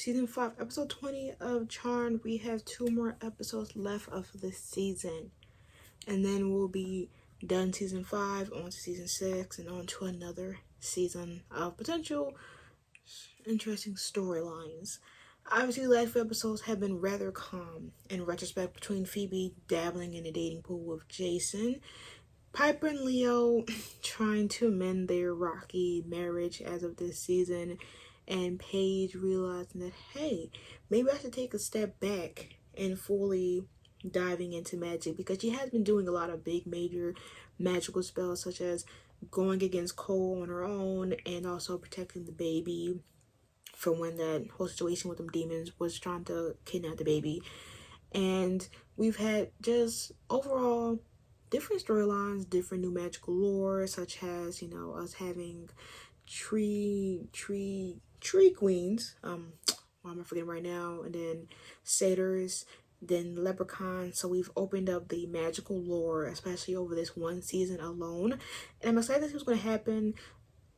season 5, episode 20 of Charmed. We have 2 more episodes left of this season, and then we'll be done season 5, on to season 6, and on to another season of potential interesting storylines. Obviously, the last few episodes have been rather calm in retrospect, between Phoebe dabbling in the dating pool with Jason, Piper and Leo trying to mend their rocky marriage as of this season, and Paige realizing that, hey, maybe I should take a step back and fully diving into magic, because she has been doing a lot of big major magical spells, such as going against Cole on her own and also protecting the baby from when that whole situation with them demons was trying to kidnap the baby. And we've had just overall different storylines, different new magical lore, such as, us having tree queens, why am I forgetting right now, and then satyrs, then leprechauns. So we've opened up the magical lore, especially over this one season alone, and I'm excited to see what's going to happen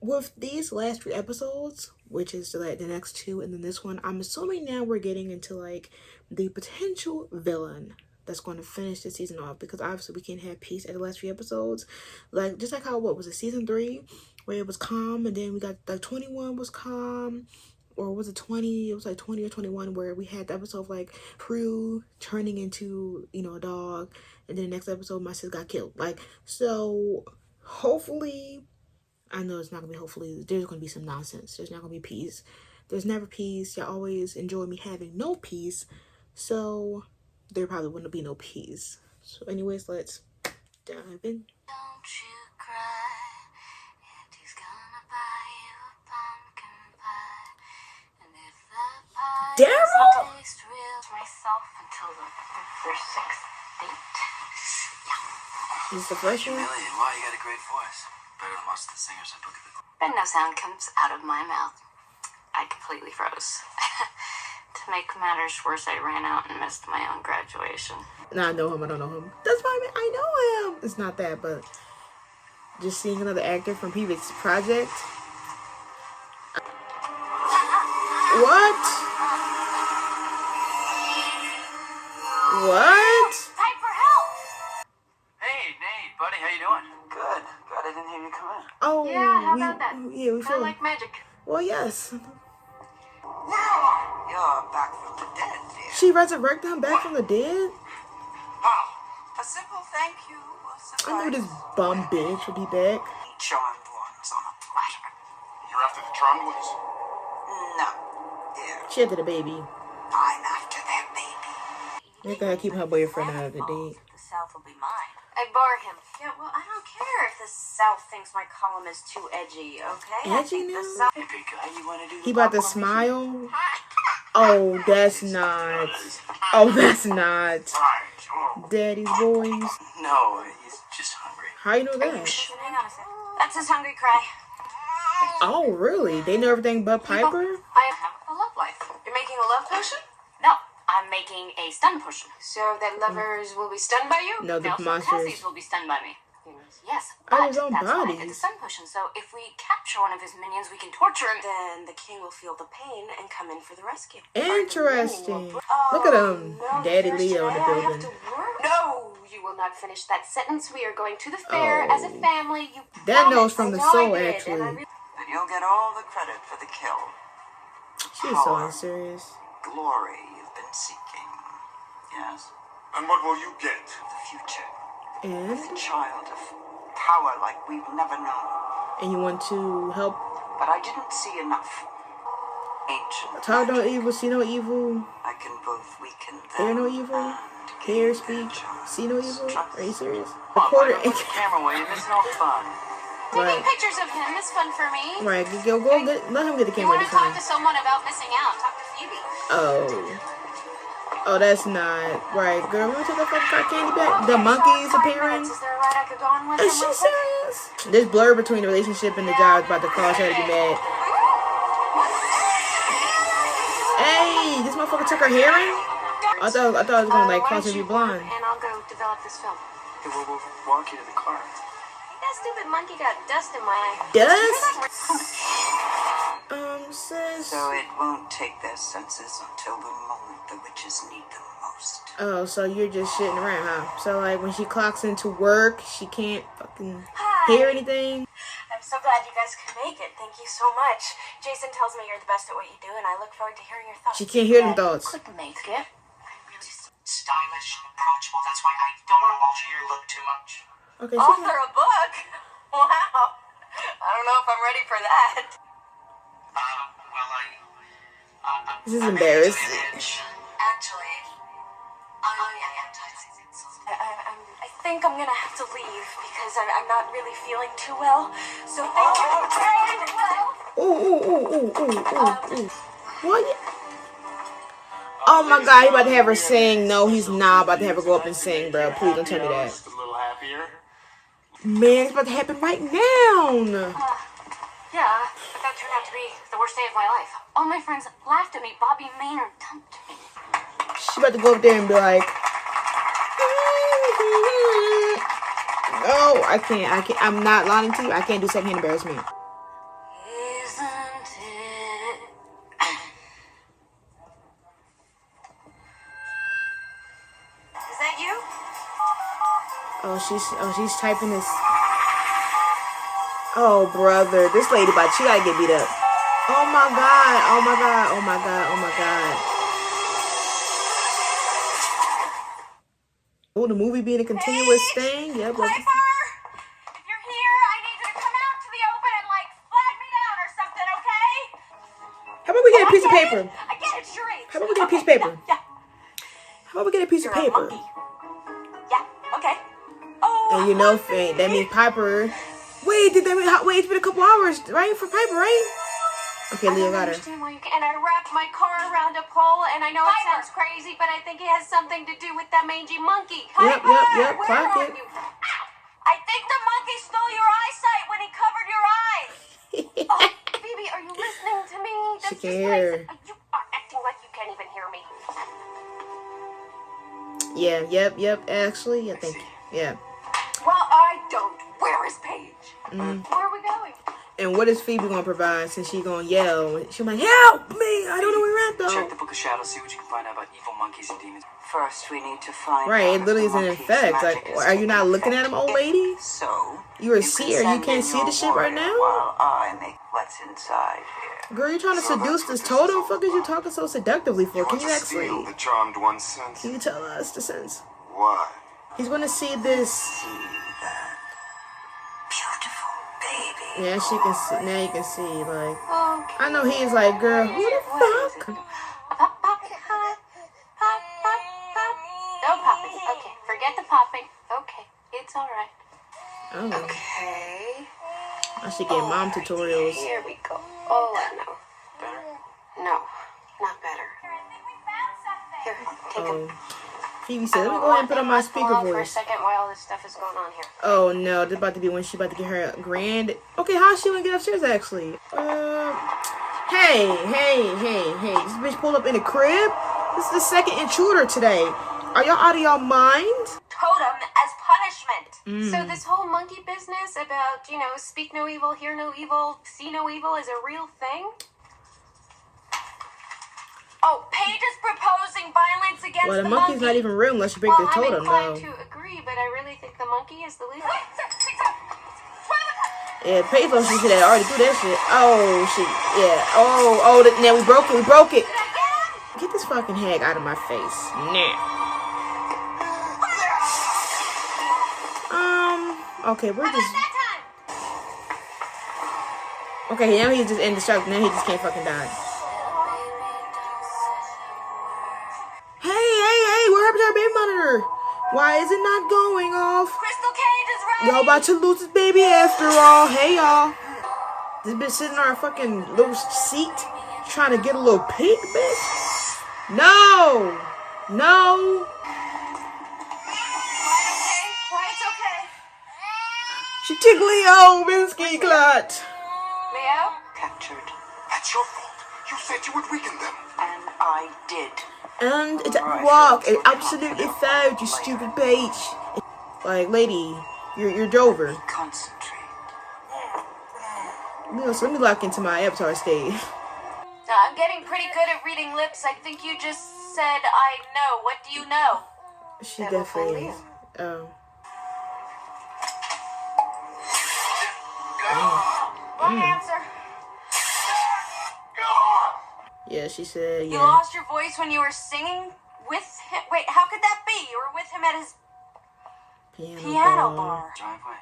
with these last 3 episodes, which is like the next 2 and then this one. I'm assuming now we're getting into like the potential villain that's going to finish the season off, because obviously we can't have peace at the last 3 episodes, like just like how, what was it, season 3 where it was calm, and then we got like 21 was calm, or was it 20? It was like 20 or 21 where we had the episode of like Prue turning into, a dog, and then the next episode my sis got killed. Like, so hopefully, I know it's not gonna be hopefully, there's gonna be some nonsense. There's not gonna be peace. There's never peace. Y'all always enjoy me having no peace, so there probably wouldn't be no peace. So anyways, let's dive in. Don't you cry, Auntie's gonna buy you a pumpkin pie. And if the pie Daryl? doesn't taste real to myself until their 6th date. Is this the first one? Million. Wow, you got a great voice. Better than most of the singers I book at the club. And no sound comes out of my mouth. I completely froze. To make matters worse, I ran out and missed my own graduation. No, I know him. I don't know him. That's why I know him. It's not that, but just seeing another actor from Phoebe's project. What? What? Piper, help! Hey, Nate, buddy, how you doing? Good. God, I didn't hear you come in. Oh, Yeah, how about that? Yeah, we I feel like magic. Well, yes. You're back from the dead, dear. She resurrected him back from the dead? How? A simple thank you will suffice. I knew this bum bitch would be back. Charmed ones on a platter. You're after the charmed ones? No, dear. She had the baby. I'm after their baby. They gotta keep her boyfriend out of the date. The South will be mine. I bar him. Yeah, well, I don't care if the South thinks my column is too edgy, okay? I Edgy think the now? South... Hey, big guy, you want to do He about to smile? Oh, that's not. Oh, that's not. Daddy's voice. No, he's just hungry. How you know that? Hang on a second. That's his hungry cry. Oh, really? They know everything but Piper? I have a love life. You're making a love potion? No, I'm making a stun potion. So that lovers will be stunned by you? No, the Also, monsters. Cassies will be stunned by me. Yes, Oh, but his own that's why I bodies. did the stun potion. So if we capture one of his minions, we can torture him. Then the king will feel the pain and come in for the rescue. Interesting. Look at him. Daddy Leo in the building. No, you will not finish that sentence. We are going to the fair as a family. You That promised. knows from the I know I soul, did, and I actually. And you'll get all the credit for the kill. She's so unserious. Glory you've been seeking. Yes, And what will you get? the future. And? The child of power like we've never known. And you want to help? But I didn't see enough. Ancient. Talk no magic. evil, see no evil. I can both weaken them Hear no evil. and Hear, gain speak, their trust. see no evil. Are you serious? Come on, Recorder. buddy, don't put the camera away. You're missing all the fun. Taking Right. pictures of him is fun for me. Right, go get, let him get the You camera want this to talk time. to someone about missing out? Talk to Phoebe. Oh, that's not right, girl. Want to take that fucking cotton candy back? The monkeys appearing. Is there a ride I could go on with Is him she real quick? serious? This blur between the relationship and the job is about to cause her to be mad. Hey, this motherfucker took her hearing? I thought it was gonna like Why cause her don't to be you work blind. And I'll go develop this film. Hey, we'll walk you to the car. That stupid monkey got dust in my eye. Dust? sis. So it won't take their senses until the moment the witches need them most. Oh, so you're just shitting around, huh? So, like, when she clocks into work, she can't fucking hear anything? I'm so glad you guys could make it. Thank you so much. Jason tells me you're the best at what you do, and I look forward to hearing your thoughts. She can't hear them thoughts. Could make it. Stylish and approachable. That's why I don't want to alter your look too much. Okay, Author a book? Wow. I don't know if I'm ready for that. This is embarrassing. Actually, I I think I'm gonna have to leave because I'm not really feeling too well. So thank you very well. Ooh. What? Oh my god, he about to have her sing. No, he's not about to have her go up and sing, bro. Please don't tell me that. Just a little happier. Man, it's about to happen right now. Yeah, but that turned out to be the worst day of my life. All my friends laughed at me. Bobby Maynard dumped me. She about to go up there and be like, no, I can't. I'm not lying to you. I can't do secondhand embarrassment. isn't it? Is that you? She's typing this. Oh, brother. This lady she gotta get beat up. Oh my god. Oh, the movie being a continuous thing? Yep. Piper! If you're here, I need you to come out to the open and, like, flag me down or something, okay? How about we get a piece of paper? I get it, charades. How about we get a piece of paper? Yeah. How about we get a piece of You're a paper? monkey. Yeah, okay. Oh, And you know, that means Piper. Wait, it's been a couple hours, right? For Piper, right? Okay, Leo got her. understand why you can. And I wrapped my car around a pole, and I know it sounds crazy, but I think it has something to do with that mangy monkey. Yep, Where clock are it. you? Ow! I think the monkey stole your eyesight when he covered your eyes. Oh, Phoebe, are you listening to me? She That's can just hear. like, you are acting like you can't even hear me. Yep. Actually, I think. Yeah. Well, I don't. Where is Paige? Where are we going? And what is Phoebe gonna provide since she gonna yell? She's like, help me! I don't know where we're at Check the though. Book of Shadows, see what you can find out about evil monkeys and demons. First, we need to find Right, out it if literally the isn't in monkey's effect. Like, magic is are you not taking looking at effect. him, old lady? So, You're a can seer. You send can't in see your the shit right warrior now? While I make what's inside here. Girl, you're trying to seduce this totem? Fuck is you talking so seductively for? You Can want you to actually? steal the charmed one's sense? Can you tell us the sense? Why? He's gonna see this. See that beautiful baby. Yeah, she can see. Now you can see. Like, Okay. I know he's like, girl, who the fuck? Pop, pop, pop, pop, pop, pop. No popping. Okay, forget the popping. Okay, it's all right. Oh, Okay. I should get mom tutorials. Here we go. Oh, no. Better? No, not better. Here, take Oh, them. Phoebe said, let me go ahead and put on my speaker For a voice. second while all this stuff is going on here. Oh no, this about to be when she about to get her grand. Okay, how's she gonna get upstairs actually? Hey, this bitch pulled up in a crib. This is the second intruder today. Are y'all out of y'all mind? Totem as punishment. So this whole monkey business about, speak no evil, hear no evil, see no evil is a real thing? Oh, Paige is proposing violence against Well, the the monkey's monkey. not even real unless you break the I'm totem, inclined though. to agree, but I really think the monkey is the leader. Yeah, Paige knows she should have already do that shit. Oh, now we broke it. Get this fucking hag out of my face. Now. Okay, we're just... Okay, now he's just indestructible. Now he just can't fucking die. Hey, what happened to our baby monitor? Why is it not going off? Crystal Cage is ready. Y'all about to lose this baby after all. Hey, y'all. This bitch sitting on our fucking little seat trying to get a little peek, bitch. No. It's okay. She took Leo, Minsky Clot. Leo? Captured. That's your fault. You said you would weaken them. And I did. And it walk. It absolutely failed, you stupid Paige. Like, lady, you're Dover. Concentrate. Leo, so let me lock into my avatar state. I'm getting pretty good at reading lips. I think you just said I know. What do you know? She That will definitely find is. you. Oh. Wrong answer. Yeah, she said, You yeah. lost your voice when you were singing with him. Wait, how could that be? You were with him at his piano bar. Driveway.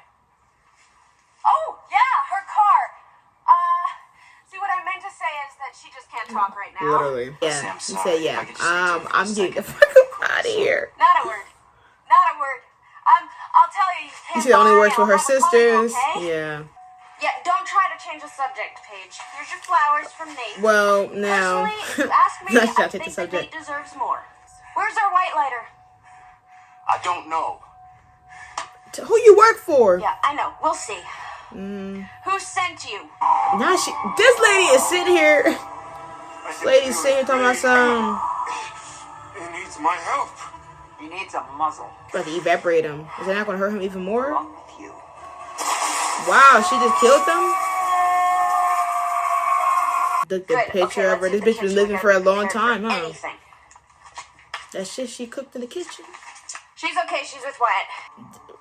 Oh, yeah, her car. See, what I meant to say is that she just can't talk right now. Literally. Yeah, Sam, she sorry. said, If yeah. I could just speak to you for a I'm getting the second. fuck out of here. Not a word. Not a word. I'll tell you, you can't. She said only works for her I'll have a call you, sisters. okay? Yeah. Yeah, don't try to change the subject, Paige. Here's your flowers from Nate. Well, now. Personally, if you ask me, Let's I not take think the that Nate subject. deserves more. Where's our white lighter? I don't know. Who you work for? Yeah, I know. We'll see. Who sent you? Now this lady is sitting here. This lady's sitting here talking about some. He needs my help. He needs a muzzle. About to evaporate him. Is that not going to hurt him even more? Wrong with you? Wow, she just killed them? The Good. picture Okay, of her. let's This hit bitch the been kitchen. living We for a gotta be long prepared time, for huh? anything. That shit she cooked in the kitchen. She's okay. She's with Wyatt.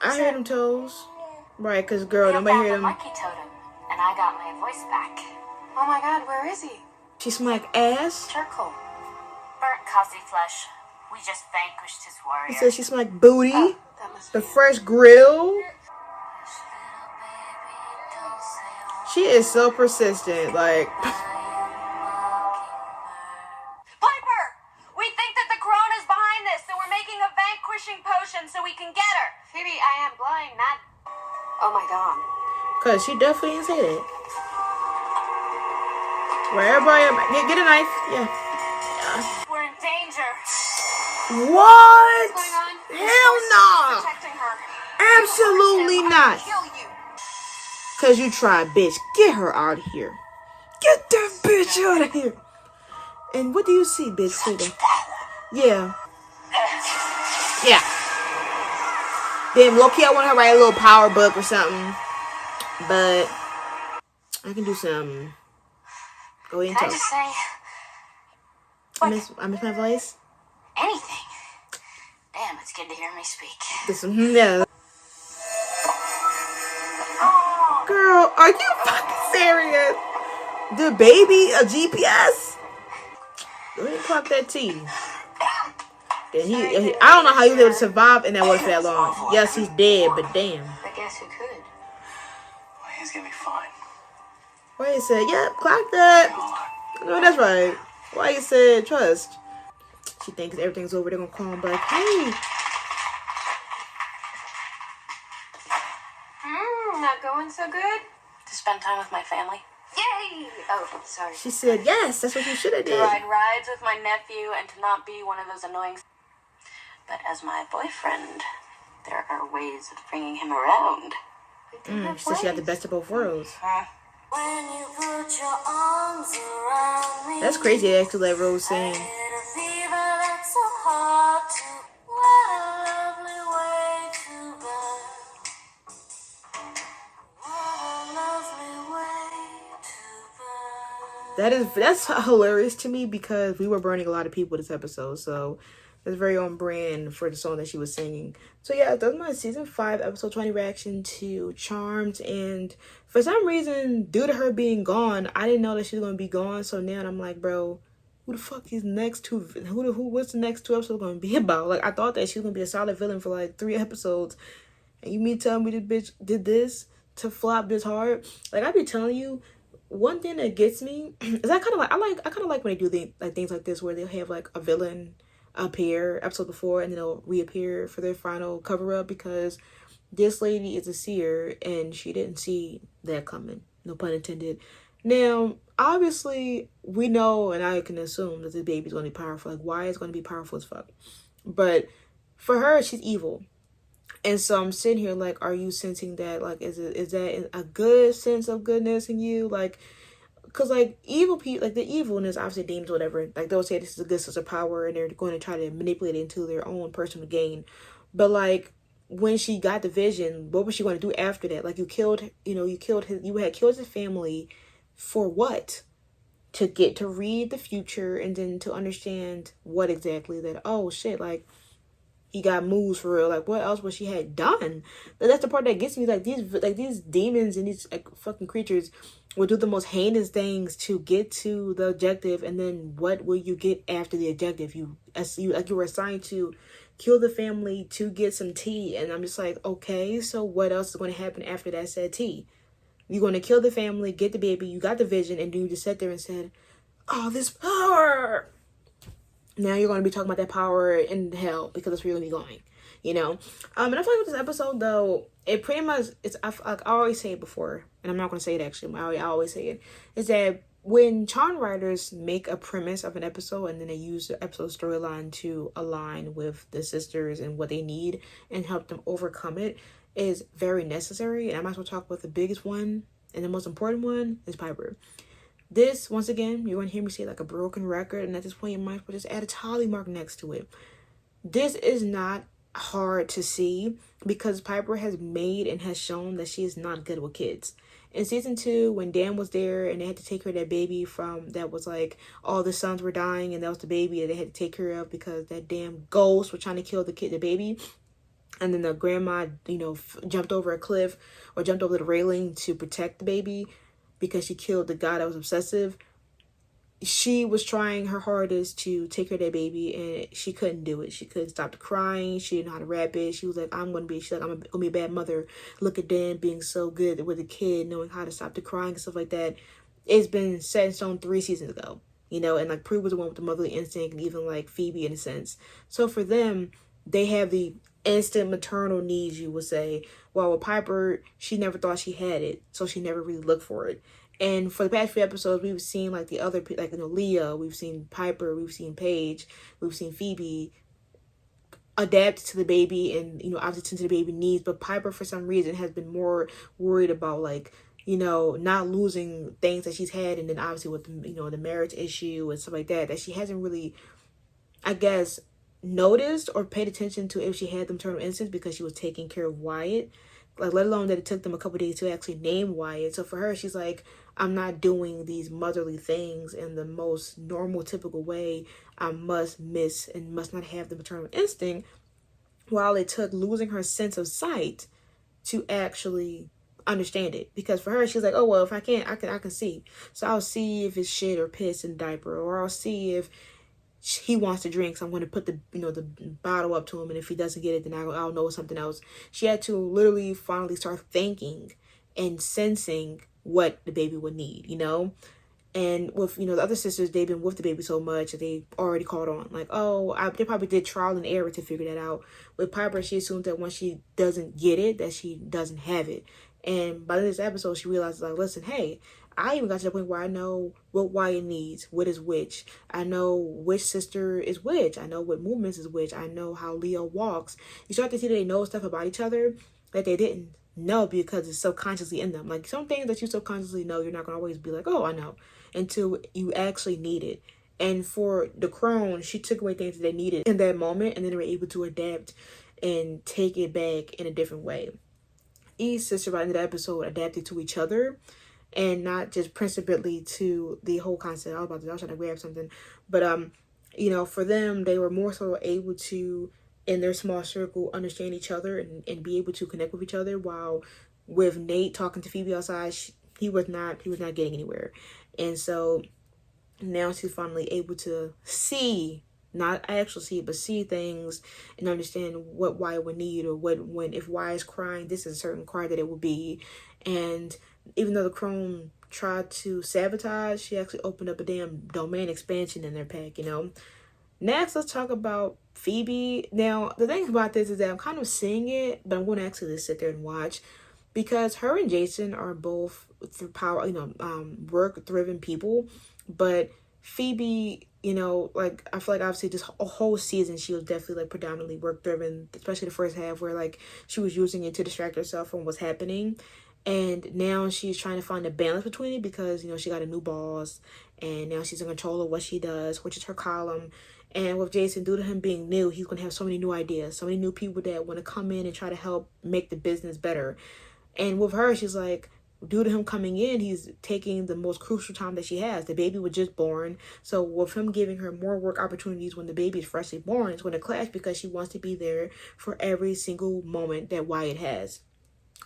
I heard them toes. Right, because girl, Leo nobody found hear the them. monkey totem, and I got my voice back. Oh my God, where is he? She smelled like ass. Charcoal. Burnt costly flesh. We just vanquished his warrior. He said she smelled like booty. That must be. The fresh grill. She is so persistent. Like, Piper! We think that the crone is behind this, so we're making a vanquishing potion so we can get her. Phoebe, I am blind, not. Oh my God. cause she definitely didn't say that. Where everybody, get a knife. Yeah. We're in danger. What? What's going on? Hell no. Protecting her. Absolutely not. Kill you. Cause you tried, bitch. Get her out of here. Get that bitch out of here. And what do you see, bitch? Sweetie? Yeah. Yeah. Damn, low-key, I want her to write a little power book or something. But I can do some. Go ahead and Can I talk. just say I miss my voice. anything? Damn, it's good to hear me speak. Yeah. Girl, are you fucking serious? The baby a GPS? Go ahead and clock that T. And I don't know how he was able to survive in that water for that long. Yes, he's dead, but damn. I guess who could? Well, he's gonna be fine. Why you said, yep, clock that. No, that's right. Why you said trust? She thinks everything's over. They're gonna call him like, hey. Not going so good? To spend time with my family. Yay! Oh, sorry. She said, yes, that's what you should have To did. ride rides with my nephew and to not be one of those annoying. But as my boyfriend, there are ways of bringing him around. She said she got the best of both worlds. When you put your arms around me, That's crazy to actually let Rose sing. get a fever that's so hard to. What a lovely way to burn. What a lovely way to burn. That's hilarious to me because we were burning a lot of people this episode, so that's very on brand for the song that she was singing. So yeah, that's my season 5 episode 20 reaction to Charmed, and for some reason, due to her being gone, I didn't know that she was gonna be gone. So now I'm like, bro, who the fuck is next to what's the next 2 episodes gonna be about? Like, I thought that she was gonna be a solid villain for like 3 episodes, and you mean tell me this bitch did this to flop this hard? Like, I be telling you, one thing that gets me is I kind of like when they do things like this where they'll have like a villain appear episode before and then they'll reappear for their final cover up, because this lady is a seer and she didn't see that coming, no pun intended. Now obviously we know, and I can assume that the baby's going to be powerful. Like, why is going to be powerful as fuck, but for her she's evil. And so I'm sitting here like, are you sensing that? Like, is that a good sense of goodness in you? Like, because like evil people, like the evilness, obviously demons, whatever, like they'll say this is a good source of power and they're going to try to manipulate it into their own personal gain. But like, when she got the vision, what was she going to do after that? Like, you had killed his family for what? to get to read the future and then to understand what exactly that, oh shit, like he got moves for real. Like what else would she had done? But that's the part that gets me. Like these demons and these like fucking creatures will do the most heinous things to get to the objective, and then what will you get after the objective? You were assigned to kill the family to get some tea, and I'm just like, okay, so what else is going to happen after that said tea? You're going to kill the family, get the baby, you got the vision, and then you just sat there and said, oh, this power. Now you're going to be talking about that power in hell because that's where you're going to be going, you know? And I feel like with this episode, though, it pretty much, I always say it before, and I'm not going to say it actually, I always say it, is that when Charm writers make a premise of an episode and then they use the episode storyline to align with the sisters and what they need and help them overcome it, is very necessary. And I might as well talk about the biggest one and the most important one is Piper. This, once again, you're going to hear me say like a broken record, and at this point you might as well just add a tally mark next to it. This is not hard to see because Piper has made and has shown that she is not good with kids. In season 2, when Dan was there and they had to take care of that baby that was like, all the sons were dying and that was the baby that they had to take care of because that damn ghost was trying to kill the baby. And then the grandma, jumped over a cliff or jumped over the railing to protect the baby because she killed the guy that was obsessive. She was trying her hardest to take care of that baby and she couldn't do it. She couldn't stop the crying. She didn't know how to rap it. She was like, I'm going to be a bad mother. Look at Dan being so good with a kid, knowing how to stop the crying and stuff like that. It's been set in stone 3 seasons ago, and like Prue was the one with the motherly instinct, and even like Phoebe in a sense. So for them, they have the instant maternal needs, you would say. While with Piper, she never thought she had it, so she never really looked for it. And for the past few episodes, we've seen like the other, like Leah, we've seen Piper, we've seen Paige, we've seen Phoebe adapt to the baby and obviously tend to the baby needs. But Piper, for some reason, has been more worried about like not losing things that she's had, and then obviously with the marriage issue and stuff like that she hasn't really, I guess, noticed or paid attention to if she had the maternal instincts because she was taking care of Wyatt. Like, let alone that it took them a couple days to actually name Wyatt. So for her, she's like, I'm not doing these motherly things in the most normal, typical way. I must miss and must not have the maternal instinct. While it took losing her sense of sight to actually understand it. Because for her, she's like, oh, well, if I can't, I can see. So I'll see if it's shit or piss in the diaper, or I'll see if he wants to drink, so I'm going to put the the bottle up to him, and if he doesn't get it, then I'll know something else. She had to literally finally start thinking and sensing what the baby would need, and with the other sisters, they've been with the baby so much that they already caught on, like, they probably did trial and error to figure that out. With Piper, she assumed that once she doesn't get it, that she doesn't have it, and by this episode she realizes, like, listen, hey, I even got to the point where I know what Wyatt needs, what is which. I know which sister is which. I know what movements is which. I know how Leo walks. You start to see that they know stuff about each other that they didn't know because it's subconsciously in them. Like, some things that you subconsciously know, you're not going to always be like, oh, I know, until you actually need it. And for the crone, she took away things that they needed in that moment, and then they were able to adapt and take it back in a different way. Each sister by the end of the episode adapted to each other, and not just principally to the whole concept. I was trying to grab something. But, for them, they were more so able to, in their small circle, understand each other and be able to connect with each other. While with Nate talking to Phoebe outside, he was not getting anywhere. And so now she's finally able to see, not actually see, but see things and understand what Wyatt would need, or if Wyatt's crying, this is a certain cry that it will be. And even though the crone tried to sabotage, she actually opened up a damn domain expansion in their pack, Next, let's talk about Phoebe. Now, the thing about this is that I'm kind of seeing it, but I'm going to actually just sit there and watch, because her and Jason are both work-driven people, but Phoebe, like, I feel like obviously this whole season she was definitely like predominantly work-driven, especially the first half where like she was using it to distract herself from what's happening. And now she's trying to find a balance between it because, she got a new boss, and now she's in control of what she does, which is her column. And with Jason, due to him being new, he's going to have so many new ideas, so many new people that want to come in and try to help make the business better. And with her, she's like, due to him coming in, he's taking the most crucial time that she has. The baby was just born. So with him giving her more work opportunities when the baby is freshly born, it's going to clash because she wants to be there for every single moment that Wyatt has.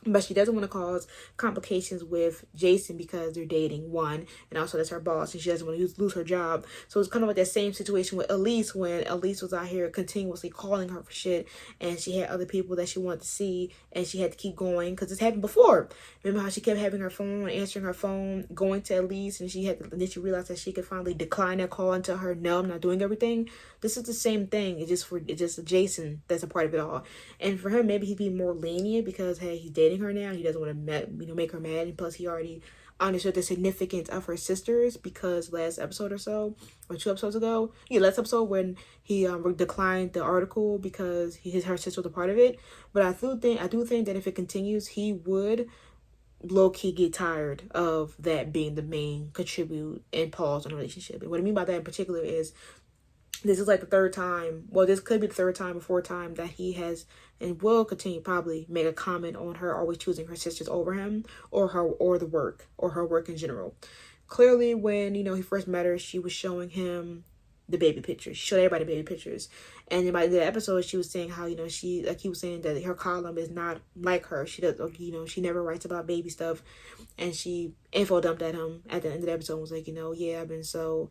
But she doesn't want to cause complications with Jason because they're dating, one, and also that's her boss, and she doesn't want to lose her job. So it's kind of like that same situation with Elise, when Elise was out here continuously calling her for shit, and she had other people that she wanted to see, and she had to keep going because it's happened before. Remember how she kept having her phone, answering her phone, going to Elise, and then she realized that she could finally decline that call and tell her, no, I'm not doing everything. This is the same thing. It's just Jason that's a part of it all. And for him, maybe he'd be more lenient because, hey, he's dating her now. He doesn't want to, make her mad. And plus, he already understood the significance of her sisters because last episode or so, or 2 episodes ago, last episode when he declined the article because her sister was a part of it. But I do think that if it continues, he would low-key get tired of that being the main contribute and pause in a relationship. And what I mean by that in particular is, this is like the third time, well, this could be the third time or fourth time that he has and will continue probably make a comment on her always choosing her sisters over him or the work or her work in general. Clearly, when, he first met her, she was showing him the baby pictures. She showed everybody baby pictures. And in the episode, she was saying how, he was saying that her column is not like her. She does, she never writes about baby stuff. And she info dumped at him at the end of the episode and was like, yeah, I've been so,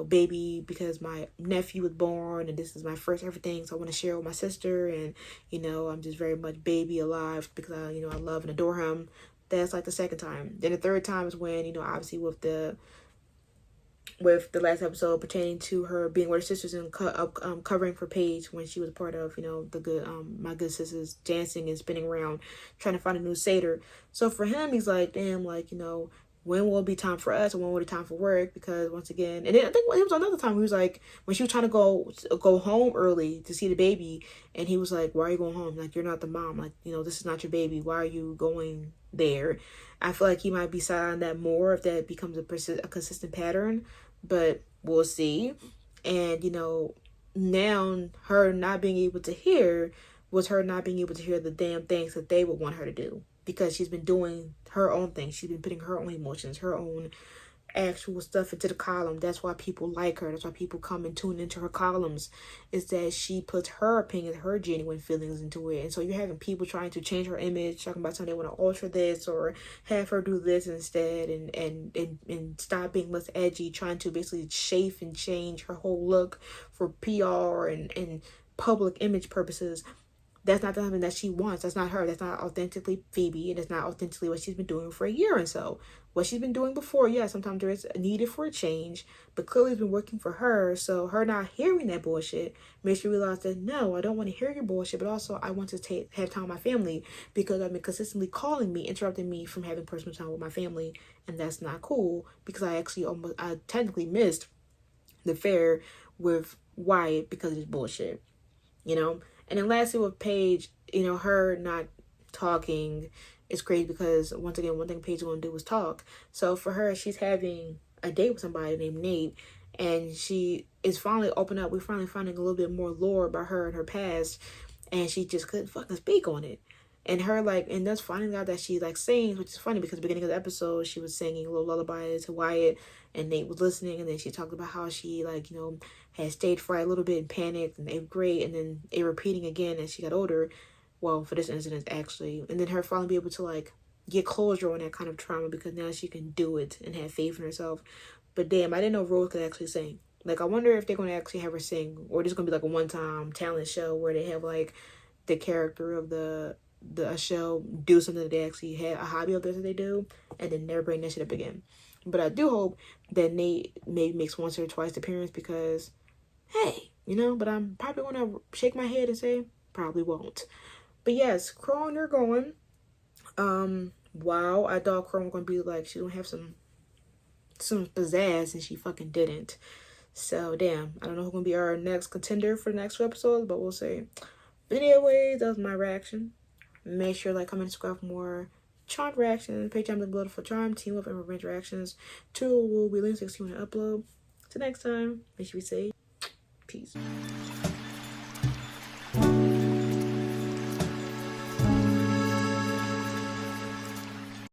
baby, because my nephew was born and this is my first everything. So I want to share with my sister. And, I'm just very much baby alive because I love and adore him. That's like the second time. Then the third time is when, obviously with the last episode pertaining to her being with her sisters and covering for Paige when she was a part of, the good, my good sisters dancing and spinning around trying to find a new satyr. So for him, he's like, damn, like, when will it be time for us and when will it be time for work? Because once again, and then I think it was another time he was like, when she was trying to go home early to see the baby, and he was like, why are you going home? Like, you're not the mom. Like, this is not your baby. Why are you going there? I feel like he might be side on that more if that becomes a consistent pattern, but we'll see. And, now her not being able to hear was her not being able to hear the damn things that they would want her to do. Because she's been doing her own thing. She's been putting her own emotions, her own actual stuff into the column. That's why people like her. That's why people come and tune into her columns. Is that she puts her opinions, her genuine feelings into it. And so you're having people trying to change her image, talking about something they want to alter this or have her do this instead, and stop being less edgy, trying to basically shape and change her whole look for PR and public image purposes. That's not something that she wants. That's not her. That's not authentically Phoebe. And it's not authentically what she's been doing for a year and so. What she's been doing before, yeah, sometimes there is needed for a change. But clearly it's been working for her. So her not hearing that bullshit makes you realize that, no, I don't want to hear your bullshit. But also I want to have time with my family because I've been consistently calling me, interrupting me from having personal time with my family. And that's not cool because I technically missed the fair with Wyatt because of this bullshit, And then lastly with Paige, her not talking is crazy because once again, one thing Paige is going to do is talk. So for her, she's having a date with somebody named Nate, and she is finally open up. We're finally finding a little bit more lore about her and her past, and she just couldn't fucking speak on it. And her and that's finding out that she sings, which is funny because at the beginning of the episode she was singing a little lullaby to Wyatt and Nate was listening, and then she talked about how she had stage fright a little bit and panicked in 8th grade, and then it repeating again as she got older. Well, for this incident actually, and then her finally be able to get closure on that kind of trauma because now she can do it and have faith in herself. But damn, I didn't know Rose could actually sing. I wonder if they're gonna actually have her sing, or this is gonna be a one-time talent show where they have the character of the show do something that they actually had a hobby of this that they do, and then never bring that shit up again. But I do hope that Nate maybe makes once or twice appearance because, hey, but I'm probably gonna shake my head and say probably won't. But yes, Crone, you're going. Wow, I thought Crone was gonna be she don't have some pizzazz, and she fucking didn't. So damn, I don't know who's gonna be our next contender for the next 2 episodes, but we'll see. But anyways, that was my reaction. Make sure comment, and subscribe for more Charmed reactions. Patreon link below for Charmed, Team Up, and Revenge reactions. 2 will be links to upload. Till next time, make sure you say peace.